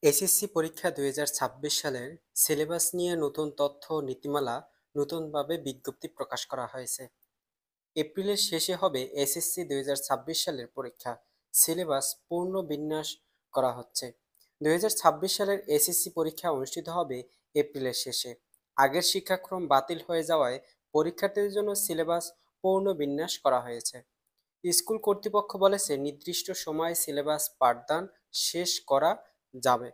SSC পরীক্ষা ২০২৬ সালের syllabus নিয়ে নতুন তথ্য ও নীতিমালা নতুনভাবে বিজ্ঞপ্তি প্রকাশ করা হয়েছে। এপ্রিলের শেষে হবে এসএসসি ২০২৬ সালের পরীক্ষা। সিলেবাস পুনর্বিন্যাস করা হচ্ছে। ২০২৬ সালের এসএসসি পরীক্ষা অনুষ্ঠিত হবে এপ্রিলের শেষে। আগের শিক্ষাক্রম বাতিল হয়ে যাওয়ায় পরীক্ষার্থীদের জন্য সিলেবাস পুনর্বিন্যাস করা হয়েছে। স্কুল কর্তৃপক্ষ বলেছে নির্দিষ্ট সময়ে সিলেবাস পাঠদান শেষ করা যাবে।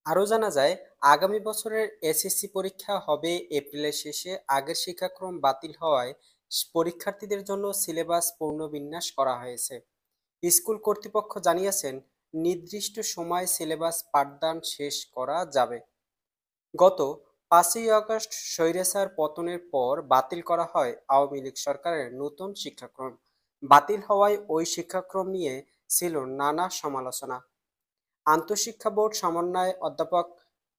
আরও জানা যায়, আগামী বছরের এসএসসি পরীক্ষা হবে এপ্রিলের শেষে। আগের শিক্ষাক্রম বাতিল হওয়ায় পরীক্ষার্থীদের জন্য সিলেবাস পুনর্বিন্যাস করা হয়েছে। স্কুল কর্তৃপক্ষ জানিয়েছেন, নির্দিষ্ট সময়ে সিলেবাস পাঠদান শেষ করা যাবে। গত ৫ই আগস্ট স্বৈরাচার পতনের পর বাতিল করা হয় আওয়ামী লীগ সরকারের নতুন শিক্ষাক্রম। বাতিল হওয়ায় ওই শিক্ষাক্রম নিয়ে ছিল নানা সমালোচনা। আন্তঃশিক্ষা বোর্ড সমন্বয় অধ্যাপক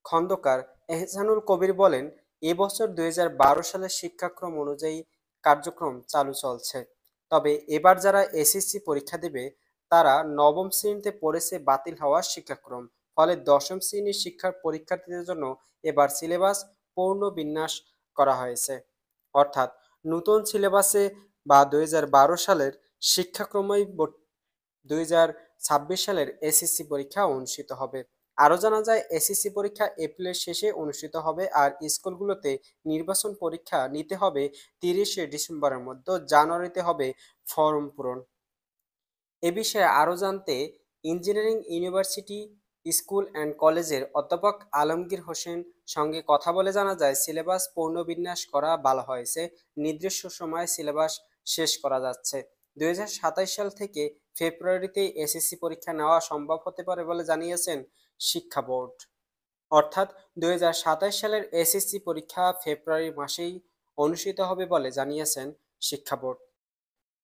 খন্দকার এহসানুল কবির বলেন, এবছর ২০১২ সালের শিক্ষাক্রম অনুযায়ী কার্যক্রম চালু চলছে। তবে এবার যারা এসএসসি পরীক্ষা দেবে তারা নবম শ্রেণীতে পড়েছে বাতিল হওয়া শিক্ষাক্রম। ফলে দশম শ্রেণীর শিক্ষার পরীক্ষার্থীদের জন্য এবার সিলেবাস পুনর্বিন্যাস করা হয়েছে। অর্থাৎ নতুন সিলেবাসে বা ২০১২ সালের শিক্ষাক্রমেই ২০২৬ সালের এসএসসি পরীক্ষা অনুষ্ঠিত হবে। আরও জানা যায়, এসএসসি পরীক্ষা এপ্রিলের শেষে অনুষ্ঠিত হবে আর স্কুলগুলোতে নির্বাচন পরীক্ষা নিতে হবে ৩০শে ডিসেম্বরের মধ্যে। জানুয়ারিতে হবে ফরম পূরণ। এ বিষয়ে আরও জানতে ইঞ্জিনিয়ারিং ইউনিভার্সিটি স্কুল অ্যান্ড কলেজের অধ্যাপক আলমগীর হোসেন সঙ্গে কথা বলে জানা যায়, সিলেবাস পুনর্বিন্যাস করা বলা হয়েছে। নির্দিষ্ট সময়ে সিলেবাস শেষ করা যাচ্ছে। ২০২৭ সাল থেকে ফেব্রুয়ারিতেই এসএসসি পরীক্ষা নেওয়া সম্ভব হতে পারে বলে জানিয়েছেন শিক্ষা বোর্ড। অর্থাৎ ২০২৭ সালের এসএসসি পরীক্ষা ফেব্রুয়ারি মাসেই অনুষ্ঠিত হবে বলে জানিয়েছেন শিক্ষা বোর্ড।